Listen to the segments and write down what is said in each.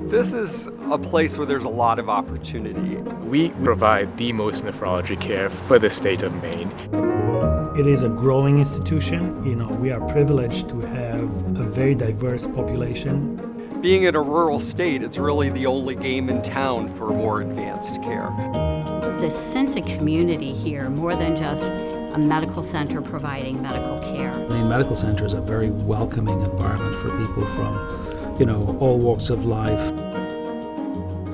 This is a place where there's a lot of opportunity. We provide the most nephrology care for the state of Maine. It is a growing institution. We are privileged to have a very diverse population. Being in a rural state, it's really the only game in town for more advanced care. The sense of community here, more than just a medical center providing medical care. Maine Medical Center is a very welcoming environment for people from, all walks of life.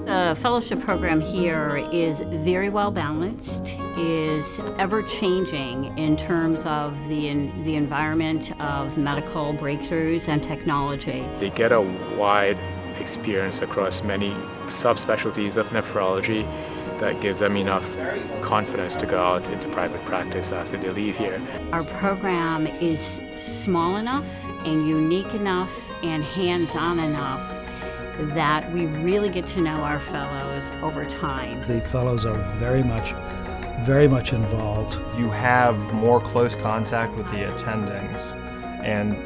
The fellowship program here is very well balanced, is ever changing in terms of the environment of medical breakthroughs and technology. They get a wide experience across many subspecialties of nephrology that gives them enough confidence to go out into private practice after they leave here. Our program is small enough and unique enough and hands-on enough that we really get to know our fellows over time. The fellows are very much involved. You have more close contact with the attendings, and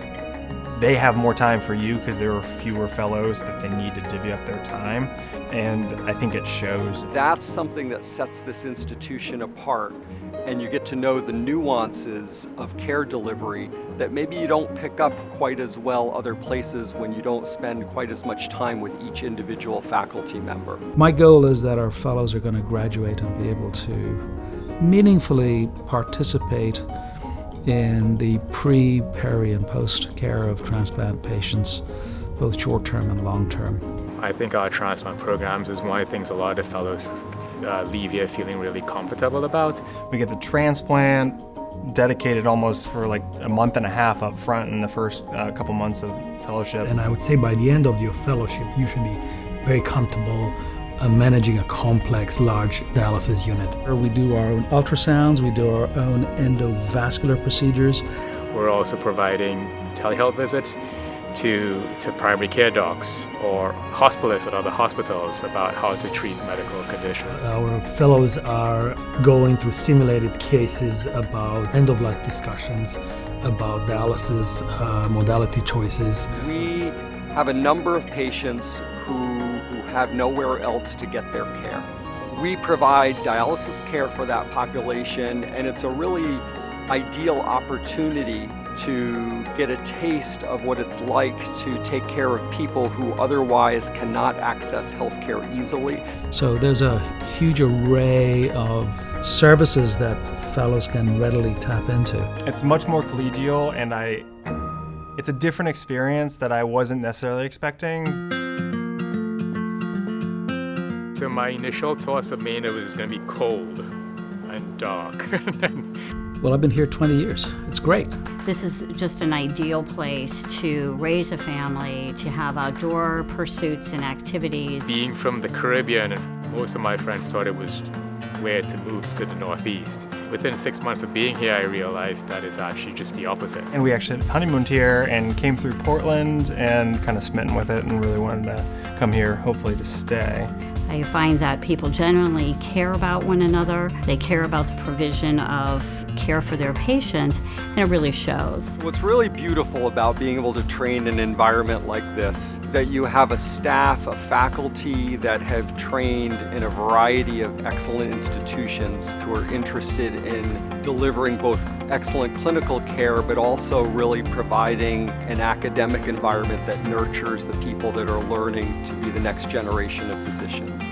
they have more time for you because there are fewer fellows that they need to divvy up their time, and I think it shows. That's something that sets this institution apart, and you get to know the nuances of care delivery that maybe you don't pick up quite as well other places when you don't spend quite as much time with each individual faculty member. My goal is that our fellows are going to graduate and be able to meaningfully participate in the pre, peri, and post care of transplant patients, both short-term and long-term. I think our transplant programs is one of the things a lot of fellows leave here feeling really comfortable about. We get the transplant dedicated almost for like a month and a half up front in the first couple months of fellowship. And I would say by the end of your fellowship, you should be very comfortable managing a complex, large dialysis unit. We do our own ultrasounds, we do our own endovascular procedures. We're also providing telehealth visits to primary care docs or hospitalists at other hospitals about how to treat medical conditions. Our fellows are going through simulated cases about end-of-life discussions, about dialysis modality choices. We have a number of patients who have nowhere else to get their care. We provide dialysis care for that population, and it's a really ideal opportunity to get a taste of what it's like to take care of people who otherwise cannot access healthcare easily. So there's a huge array of services that fellows can readily tap into. It's much more collegial, and it's a different experience that I wasn't necessarily expecting. So my initial thoughts of Maine, it was going to be cold and dark. Well, I've been here 20 years. It's great. This is just an ideal place to raise a family, to have outdoor pursuits and activities. Being from the Caribbean, and most of my friends thought it was where to move to the Northeast. Within 6 months of being here, I realized that is actually just the opposite. And we actually honeymooned here and came through Portland and kind of smitten with it and really wanted to come here, hopefully to stay. I find that people generally care about one another. They care about the provision of care for their patients, and it really shows. What's really beautiful about being able to train in an environment like this is that you have a staff, a faculty that have trained in a variety of excellent institutions who are interested in delivering both excellent clinical care, but also really providing an academic environment that nurtures the people that are learning to be the next generation of physicians.